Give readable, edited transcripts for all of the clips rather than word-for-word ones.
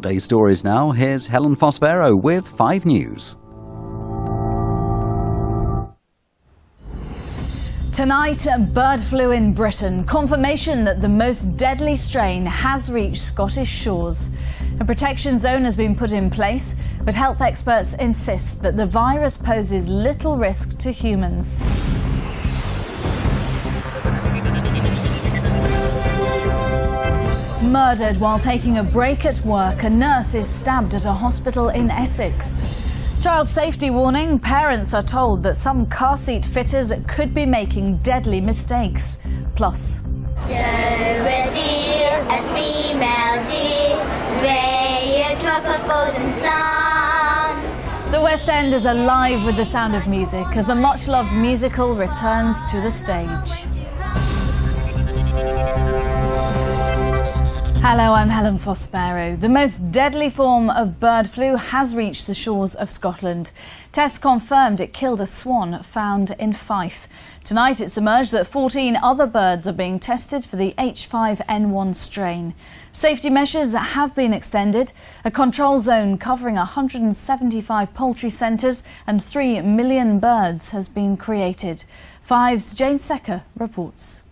today's stories now. Here's Helen Fospero with 5 News. Tonight, bird flu in Britain. Confirmation that the most deadly strain has reached Scottish shores. A protection zone has been put in place, but health experts insist that the virus poses little risk to humans. Murdered while taking a break at work, a nurse is stabbed at a hospital in Essex. Child safety warning. Parents are told that some car seat fitters could be making deadly mistakes. Plus, So a deer, a female deer, ray a drop of golden sun. the West End is alive with the sound of music as the much-loved musical returns to the stage. Hello, I'm Helen Fospero. The most deadly form of bird flu has reached the shores of Scotland. Tests confirmed it killed a swan found in Fife. Tonight it's emerged that 14 other birds are being tested for the H5N1 strain. Safety measures have been extended. A control zone covering 175 poultry centres and 3 million birds has been created. 5's Jane Secker reports.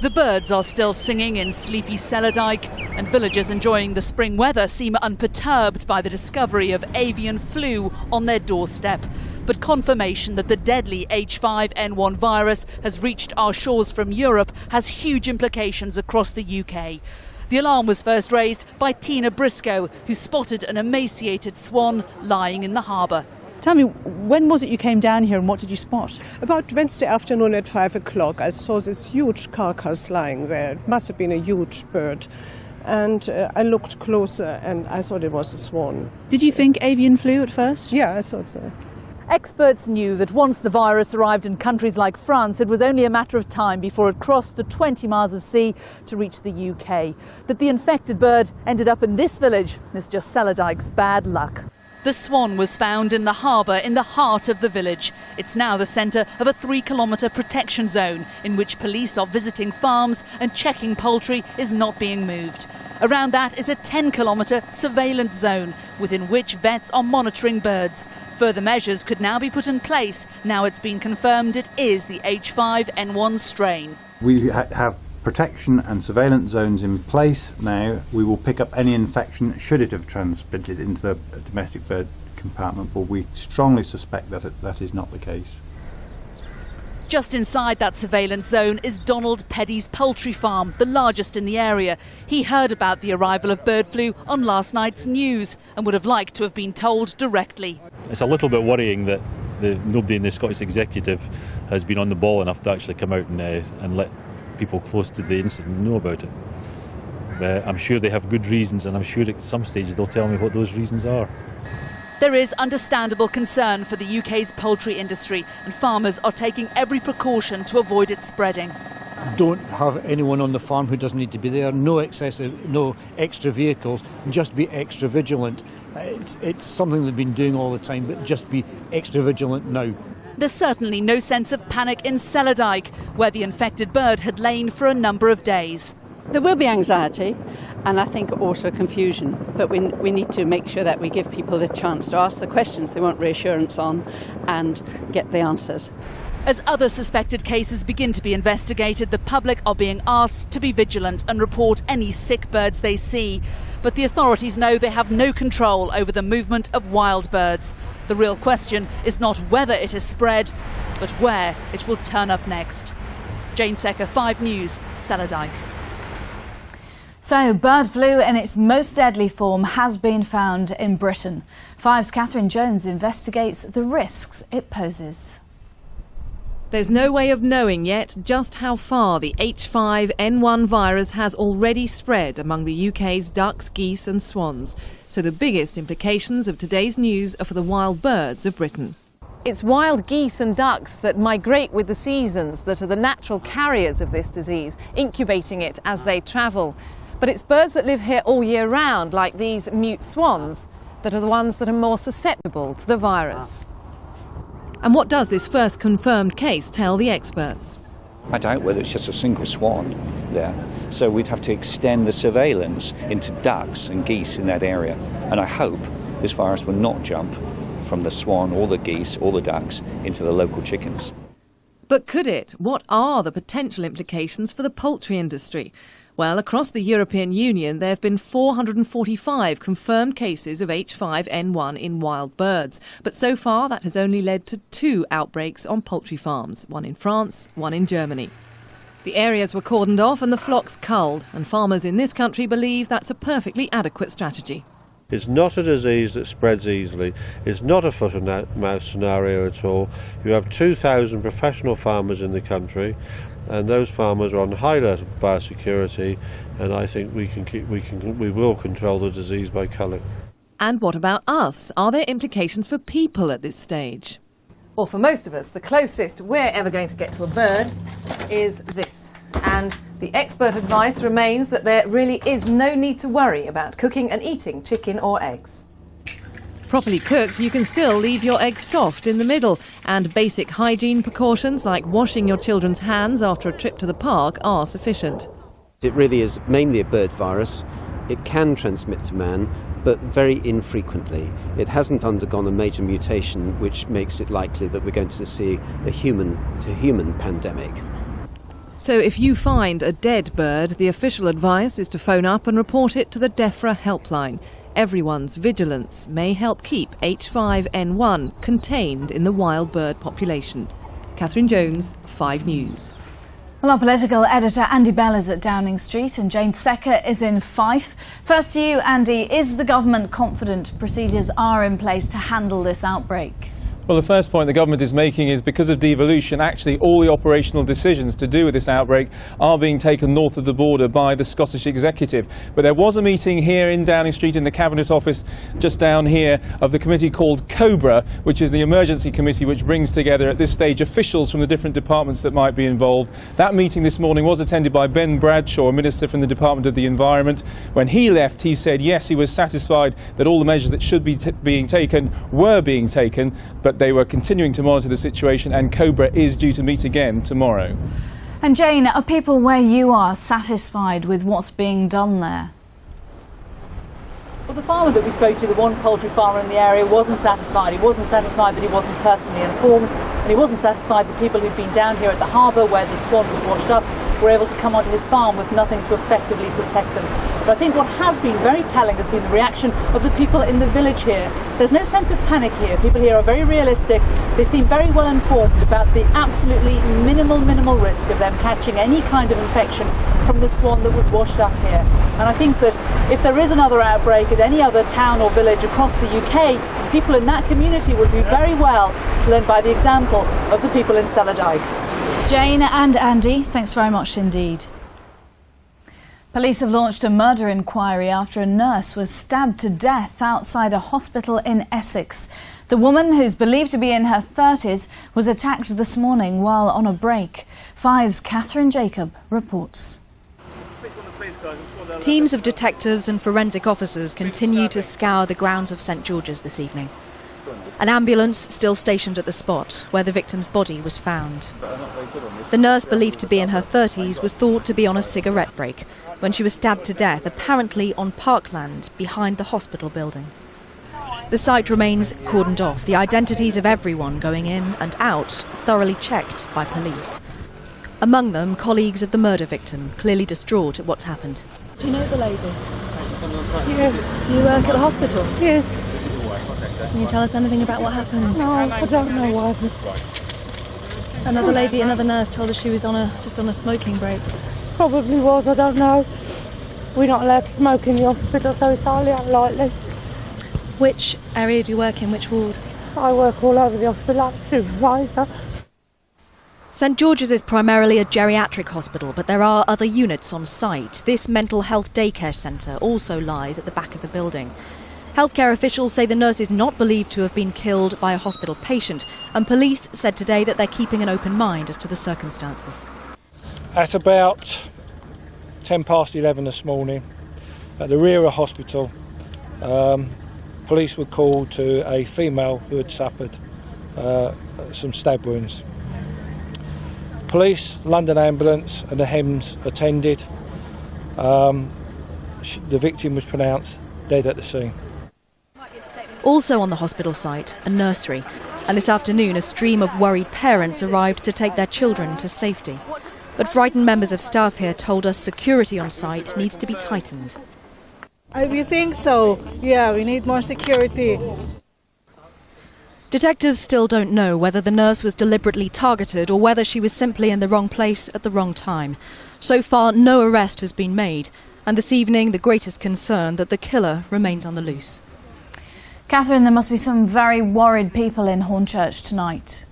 The birds are still singing in sleepy Celadike, and villagers enjoying the spring weather seem unperturbed by the discovery of avian flu on their doorstep. But confirmation that the deadly H5N1 virus has reached our shores from Europe has huge implications across the UK. The alarm was first raised by Tina Briscoe, who spotted an emaciated swan lying in the harbour. Tell me, when was it you came down here and what did you spot? About Wednesday afternoon at 5 o'clock, I saw this huge carcass lying there. It must have been a huge bird. And I looked closer and I thought it was a swan. Did you think avian flu at first? Yeah, I thought so. Experts knew that once the virus arrived in countries like France, it was only a matter of time before it crossed the 20 miles of sea to reach the UK. That the infected bird ended up in this village is just Celadike's bad luck. The swan was found in the harbour in the heart of the village. It's now the centre of a 3-kilometre protection zone in which police are visiting farms and checking poultry is not being moved. Around that is a 10-kilometre surveillance zone within which vets are monitoring birds. Further measures could now be put in place. Now it's been confirmed it is the H5N1 strain. We have protection and surveillance zones in place now. We will pick up any infection should it have transmitted into the domestic bird compartment, but we strongly suspect that that is not the case. Just inside that surveillance zone is Donald Peddy's poultry farm, the largest in the area. He heard about the arrival of bird flu on last night's news and would have liked to have been told directly. It's a little bit worrying that nobody in the Scottish Executive has been on the ball enough to actually come out and let people close to the incident know about it. I'm sure they have good reasons, and I'm sure at some stage they'll tell me what those reasons are. There is understandable concern for the UK's poultry industry, and farmers are taking every precaution to avoid it spreading. Don't have anyone on the farm who doesn't need to be there, no extra vehicles, just be extra vigilant. It's something they've been doing all the time, but just be extra vigilant now. There's certainly no sense of panic in Celadike, where the infected bird had lain for a number of days. There will be anxiety and I think also confusion, but we need to make sure that we give people the chance to ask the questions they want reassurance on and get the answers. As other suspected cases begin to be investigated, the public are being asked to be vigilant and report any sick birds they see. But the authorities know they have no control over the movement of wild birds. The real question is not whether it has spread, but where it will turn up next. Jane Secker, 5 News, Celadike. So, bird flu in its most deadly form has been found in Britain. 5's Catherine Jones investigates the risks it poses. There's no way of knowing yet just how far the H5N1 virus has already spread among the UK's ducks, geese and swans. So the biggest implications of today's news are for the wild birds of Britain. It's wild geese and ducks that migrate with the seasons that are the natural carriers of this disease, incubating it as they travel. But it's birds that live here all year round, like these mute swans, that are the ones that are more susceptible to the virus. And what does this first confirmed case tell the experts? I doubt whether it's just a single swan there. So we'd have to extend the surveillance into ducks and geese in that area. And I hope this virus will not jump from the swan or the geese or the ducks into the local chickens. But could it? What are the potential implications for the poultry industry? Well, across the European Union, there have been 445 confirmed cases of H5N1 in wild birds. But so far, that has only led to 2 outbreaks on poultry farms, one in France, one in Germany. The areas were cordoned off and the flocks culled, and farmers in this country believe that's a perfectly adequate strategy. It's not a disease that spreads easily. It's not a foot-and-mouth scenario at all. You have 2,000 professional farmers in the country, and those farmers are on high level of biosecurity, and I think we will control the disease by culling. And what about us? Are there implications for people at this stage? Well, for most of us, the closest we're ever going to get to a bird is this. And the expert advice remains that there really is no need to worry about cooking and eating chicken or eggs. Properly cooked, you can still leave your eggs soft in the middle, and basic hygiene precautions like washing your children's hands after a trip to the park are sufficient. It really is mainly a bird virus. It can transmit to man, but very infrequently. It hasn't undergone a major mutation which makes it likely that we're going to see a human-to-human pandemic. So if you find a dead bird, the official advice is to phone up and report it to the DEFRA helpline. Everyone's vigilance may help keep H5N1 contained in the wild bird population. Catherine Jones, 5 News. Well, our political editor Andy Bell is at Downing Street and Jane Secker is in Fife. First to you, Andy, is the government confident procedures are in place to handle this outbreak? Well, the first point the government is making is because of devolution, actually all the operational decisions to do with this outbreak are being taken north of the border by the Scottish Executive. But there was a meeting here in Downing Street in the Cabinet Office just down here of the committee called COBRA, which is the emergency committee which brings together at this stage officials from the different departments that might be involved. That meeting this morning was attended by Ben Bradshaw, a minister from the Department of the Environment. When he left, he said yes, he was satisfied that all the measures that should be being taken were being taken, but they were continuing to monitor the situation, and COBRA is due to meet again tomorrow. And Jane, are people where you are satisfied with what's being done there? Well, the farmer that we spoke to, the one poultry farmer in the area, wasn't satisfied. He wasn't satisfied that he wasn't personally informed, and he wasn't satisfied that people who'd been down here at the harbour where the swan was washed up were able to come onto his farm with nothing to effectively protect them. But I think what has been very telling has been the reaction of the people in the village here. There's no sense of panic here. People here are very realistic. They seem very well informed about the absolutely minimal risk of them catching any kind of infection from the swan that was washed up here. And I think that if there is another outbreak at any other town or village across the UK, people in that community will do very well to learn by the example of the people in Selladyke. Jane and Andy, thanks very much indeed. Police have launched a murder inquiry after a nurse was stabbed to death outside a hospital in Essex. The woman, who's believed to be in her 30s, was attacked this morning while on a break. 5's Catherine Jacob reports. Teams of detectives and forensic officers continue to scour the grounds of St George's this evening. An ambulance still stationed at the spot where the victim's body was found. The nurse, believed to be in her 30s, was thought to be on a cigarette break when she was stabbed to death, apparently on parkland behind the hospital building. The site remains cordoned off, the identities of everyone going in and out thoroughly checked by police. Among them, colleagues of the murder victim, clearly distraught at what's happened. Do you know the lady? Yeah. Do you work at the hospital? Yes. Can you tell us anything about what happened? No, I don't know what happened. Another nurse told us she was just on a smoking break. Probably was, I don't know. We're not allowed to smoke in the hospital, so it's highly unlikely. Which area do you work in? Which ward? I work all over the hospital, I'm supervisor. St George's is primarily a geriatric hospital, but there are other units on site. This mental health daycare centre also lies at the back of the building. Healthcare officials say the nurse is not believed to have been killed by a hospital patient, and police said today that they're keeping an open mind as to the circumstances. At about 11:10 this morning, at the rear of the hospital, police were called to a female who had suffered some stab wounds. police, London Ambulance and the HEMS attended. The victim was pronounced dead at the scene. Also on the hospital site, a nursery. And this afternoon, a stream of worried parents arrived to take their children to safety. But frightened members of staff here told us security on site needs to be tightened. We think so. Yeah, we need more security. Detectives still don't know whether the nurse was deliberately targeted or whether she was simply in the wrong place at the wrong time. So far, no arrest has been made. And this evening, the greatest concern that the killer remains on the loose. Catherine, there must be some very worried people in Hornchurch tonight.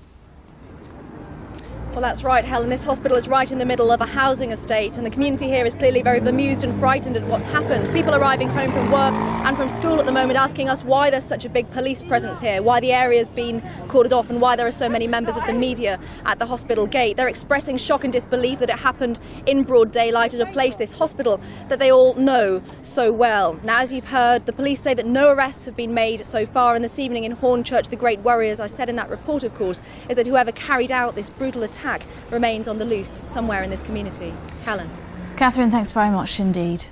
Well, that's right, Helen. This hospital is right in the middle of a housing estate, and the community here is clearly very bemused and frightened at what's happened. People arriving home from work and from school at the moment asking us why there's such a big police presence here, why the area's been cordoned off, and why there are so many members of the media at the hospital gate. They're expressing shock and disbelief that it happened in broad daylight at a place, this hospital, that they all know so well. Now, as you've heard, the police say that no arrests have been made so far, and this evening in Hornchurch, the great worry, as I said in that report, of course, is that whoever carried out this brutal attack remains on the loose somewhere in this community. Helen. Catherine, thanks very much indeed.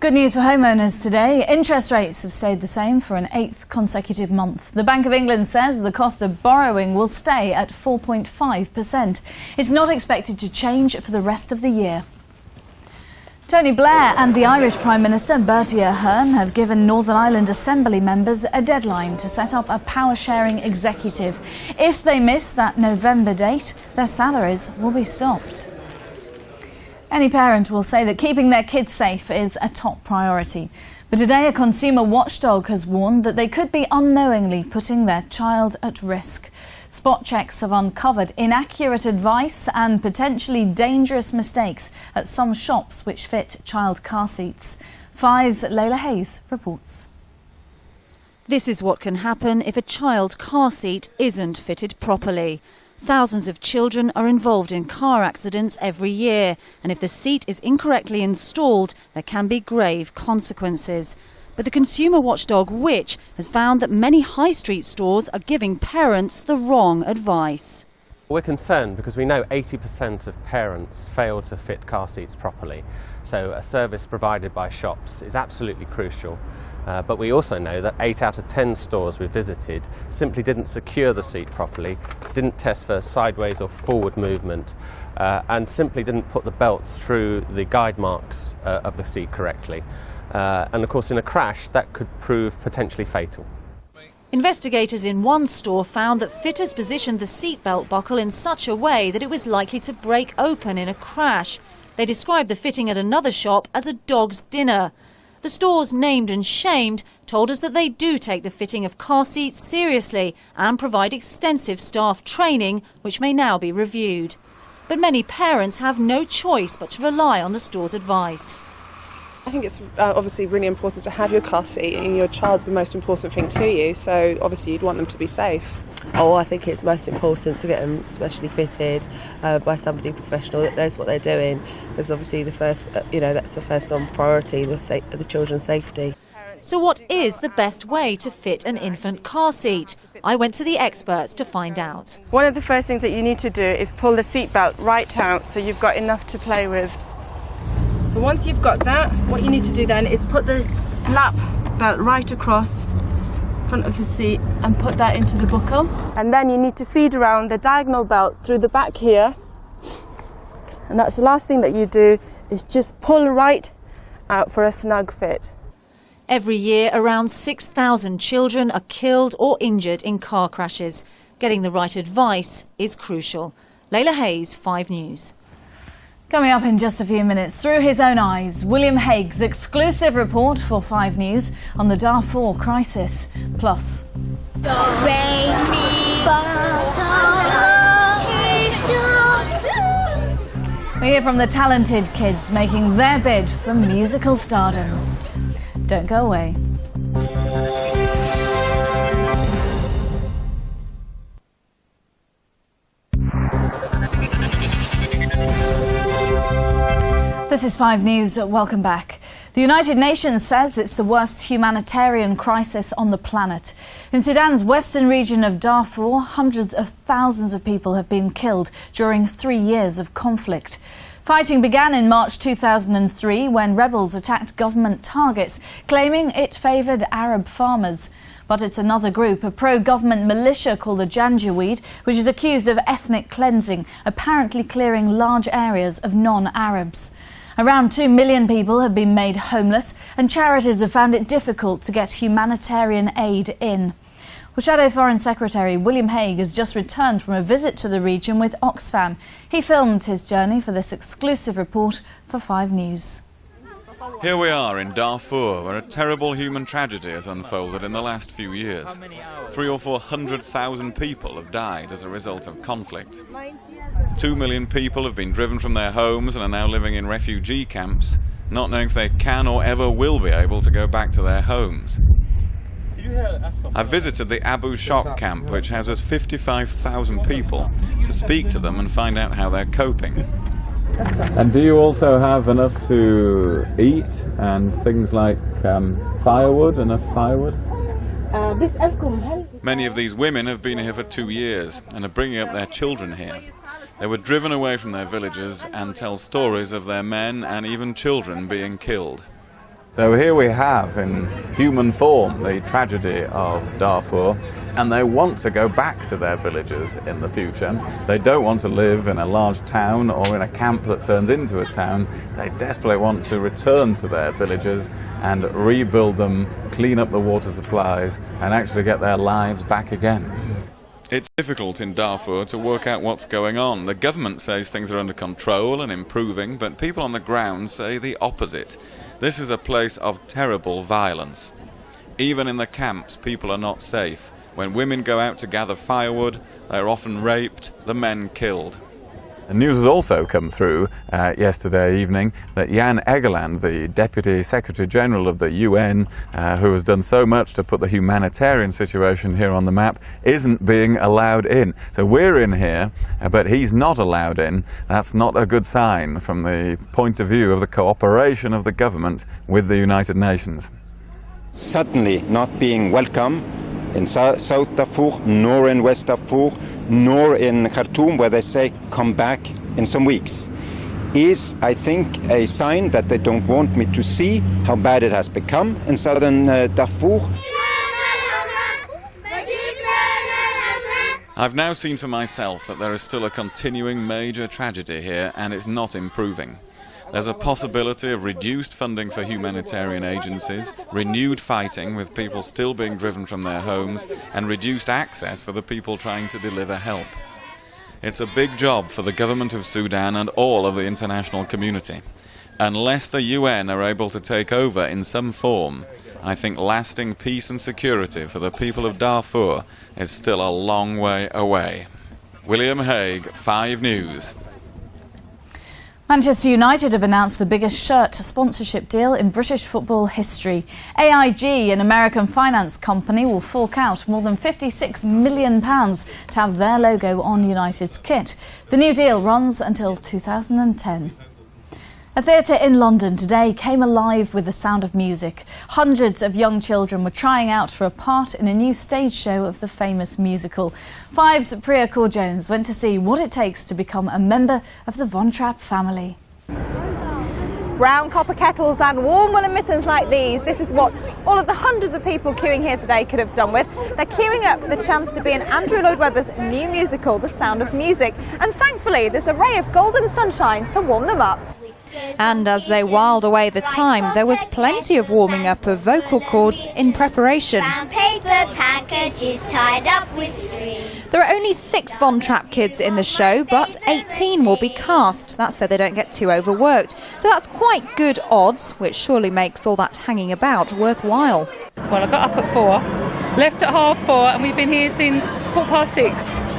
Good news for homeowners today. Interest rates have stayed the same for an 8th consecutive month. The Bank of England says the cost of borrowing will stay at 4.5%. It's not expected to change for the rest of the year. Tony Blair and the Irish Prime Minister Bertie Ahern have given Northern Ireland Assembly members a deadline to set up a power-sharing executive. If they miss that November date, their salaries will be stopped. Any parent will say that keeping their kids safe is a top priority. But today a consumer watchdog has warned that they could be unknowingly putting their child at risk. Spot checks have uncovered inaccurate advice and potentially dangerous mistakes at some shops which fit child car seats. 5's Layla Hayes reports. This is what can happen if a child car seat isn't fitted properly. Thousands of children are involved in car accidents every year, and if the seat is incorrectly installed, there can be grave consequences. But the consumer watchdog Which has found that many high street stores are giving parents the wrong advice. We're concerned because we know 80% of parents fail to fit car seats properly. So a service provided by shops is absolutely crucial. But we also know that 8 out of 10 stores we visited simply didn't secure the seat properly, didn't test for sideways or forward movement, and simply didn't put the belt through the guide marks of the seat correctly. And of course in a crash that could prove potentially fatal. Investigators in one store found that fitters positioned the seatbelt buckle in such a way that it was likely to break open in a crash. They described the fitting at another shop as a dog's dinner. The stores named and shamed told us that they do take the fitting of car seats seriously and provide extensive staff training, which may now be reviewed. But many parents have no choice but to rely on the store's advice. I think it's obviously really important to have your car seat, and your child's the most important thing to you, so obviously you'd want them to be safe. Oh, I think it's most important to get them specially fitted by somebody professional that knows what they're doing, because obviously the first, that's the first on priority, the children's safety. So what is the best way to fit an infant car seat? I went to the experts to find out. One of the first things that you need to do is pull the seatbelt right out so you've got enough to play with. So once you've got that, what you need to do then is put the lap belt right across front of the seat and put that into the buckle. And then you need to feed around the diagonal belt through the back here. And that's the last thing that you do, is just pull right out for a snug fit. Every year, around 6,000 children are killed or injured in car crashes. Getting the right advice is crucial. Layla Hayes, 5 News. Coming up in just a few minutes, through his own eyes, William Hague's exclusive report for 5 News on the Darfur crisis. Plus, we hear from the talented kids making their bid for musical stardom. Don't go away. This is 5 News. Welcome back. The The United Nations says it's the worst humanitarian crisis on the planet. In Sudan's western region of Darfur, hundreds of thousands of people have been killed during 3 years of conflict. Fighting began in March 2003 when rebels attacked government targets, claiming it favoured Arab farmers. But it's another group, a pro-government militia called the Janjaweed, which is accused of ethnic cleansing, apparently clearing large areas of non-Arabs. Around 2 million people have been made homeless, and charities have found it difficult to get humanitarian aid in. Well, Shadow Foreign Secretary William Hague has just returned from a visit to the region with Oxfam. He filmed his journey for this exclusive report for 5 News. Here we are in Darfur, where a terrible human tragedy has unfolded in the last few years. 300,000 or 400,000 people have died as a result of conflict. 2 million people have been driven from their homes and are now living in refugee camps, not knowing if they can or ever will be able to go back to their homes. I visited the Abu Shok camp, which houses 55,000 people, to speak to them and find out how they're coping. And do you also have enough to eat and things like firewood, enough firewood? Many of these women have been here for 2 years and are bringing up their children here. They were driven away from their villages and tell stories of their men and even children being killed. So here we have, in human form, the tragedy of Darfur, and they want to go back to their villages in the future. They don't want to live in a large town or in a camp that turns into a town. They desperately want to return to their villages and rebuild them, clean up the water supplies, and actually get their lives back again. It's difficult in Darfur to work out what's going on. The government says things are under control and improving, but people on the ground say the opposite. This is a place of terrible violence. Even in the camps, people are not safe. When women go out to gather firewood, they are often raped, the men killed. The news has also come through yesterday evening that Jan Egeland, the Deputy Secretary General of the UN, who has done so much to put the humanitarian situation here on the map, isn't being allowed in. So we're in here, but he's not allowed in. That's not a good sign from the point of view of the cooperation of the government with the United Nations. Suddenly not being welcome in South Darfur, nor in West Darfur, nor in Khartoum, where they say come back in some weeks, is, I think, a sign that they don't want me to see how bad it has become in southern Darfur. I've now seen for myself that there is still a continuing major tragedy here, and it's not improving. There's a possibility of reduced funding for humanitarian agencies, renewed fighting with people still being driven from their homes, and reduced access for the people trying to deliver help. It's a big job for the government of Sudan and all of the international community. Unless the UN are able to take over in some form, I think lasting peace and security for the people of Darfur is still a long way away. William Hague, 5 News. Manchester United have announced the biggest shirt sponsorship deal in British football history. AIG, an American finance company, will fork out more than £56 million to have their logo on United's kit. The new deal runs until 2010. A theatre in London today came alive with the sound of music. Hundreds of young children were trying out for a part in a new stage show of the famous musical. 5's Priya Kaur Jones went to see what it takes to become a member of the Von Trapp family. Brown copper kettles and warm woolen mittens like these. This is what all of the hundreds of people queuing here today could have done with. They're queuing up for the chance to be in Andrew Lloyd Webber's new musical, The Sound of Music. And thankfully, there's a ray of golden sunshine to warm them up. And as they whiled away the time, there was plenty of warming up of vocal cords in preparation. Brown paper packages tied up with string. There are only 6 Von Trapp kids in the show, but 18 will be cast. That's so they don't get too overworked. So that's quite good odds, which surely makes all that hanging about worthwhile. Well, I got up at 4, left at 4:30, and we've been here since 6:15.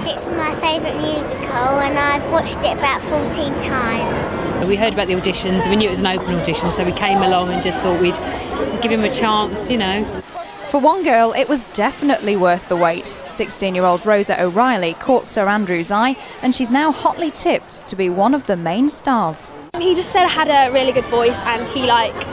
It's my favourite musical and I've watched it about 14 times. We heard about the auditions, we knew it was an open audition, so we came along and just thought we'd give him a chance, you know. For one girl, it was definitely worth the wait. 16-year-old Rosa O'Reilly caught Sir Andrew's eye, and she's now hotly tipped to be one of the main stars. He just said I had a really good voice, and he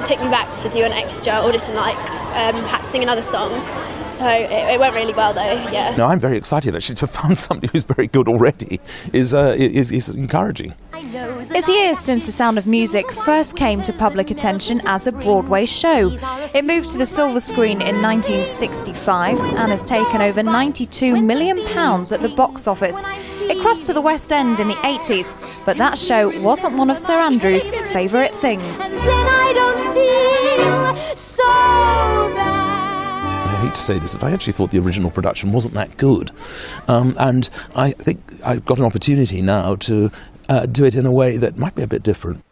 took me back to do an extra audition, had to sing another song. So it went really well though, yeah. No, I'm very excited actually to find somebody who's very good already is encouraging. It's years since The Sound of Music first came to public attention as a Broadway show. It moved to the silver screen in 1965 and has taken over £92 million at the box office. It crossed to the West End in the 80s, but that show wasn't one of Sir Andrew's favourite things. I hate to say this, but I actually thought the original production wasn't that good. And I think I've got an opportunity now to do it in a way that might be a bit different.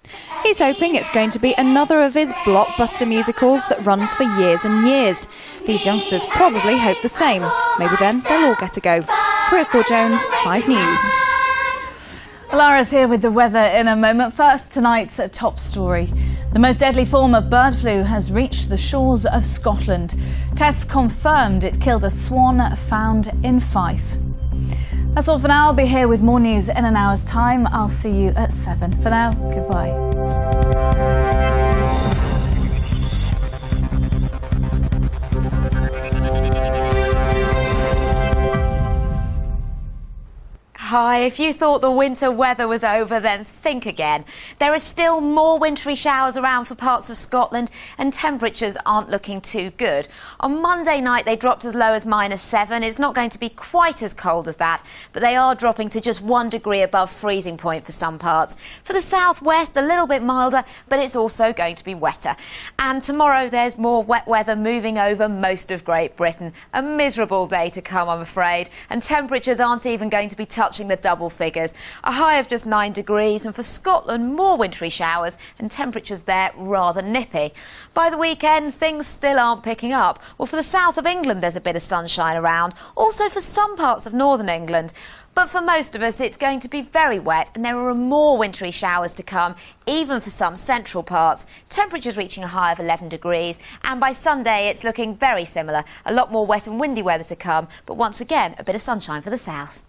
He's hoping it's going to be another of his blockbuster musicals that runs for years and years. These youngsters probably hope the same. Maybe then they'll all get a go. Priya Kaur Jones, 5 News. Lara's here with the weather in a moment. First, tonight's top story. The most deadly form of bird flu has reached the shores of Scotland. Tests confirmed it killed a swan found in Fife. That's all for now. I'll be here with more news in an hour's time. I'll see you at 7. For now, goodbye. Hi, if you thought the winter weather was over, then think again. There are still more wintry showers around for parts of Scotland, and temperatures aren't looking too good. On Monday night, they dropped as low as -7. It's not going to be quite as cold as that, but they are dropping to just 1 degree above freezing point for some parts. For the southwest, a little bit milder, but it's also going to be wetter. And tomorrow, there's more wet weather moving over most of Great Britain. A miserable day to come, I'm afraid, and temperatures aren't even going to be touching the double figures. A high of just 9 degrees, and for Scotland, more wintry showers and temperatures there rather nippy. By the weekend, things still aren't picking up. Well, for the south of England, there's a bit of sunshine around. Also for some parts of northern England. But for most of us, it's going to be very wet, and there are more wintry showers to come, even for some central parts. Temperatures reaching a high of 11 degrees, and by Sunday, it's looking very similar. A lot more wet and windy weather to come, but once again, a bit of sunshine for the south.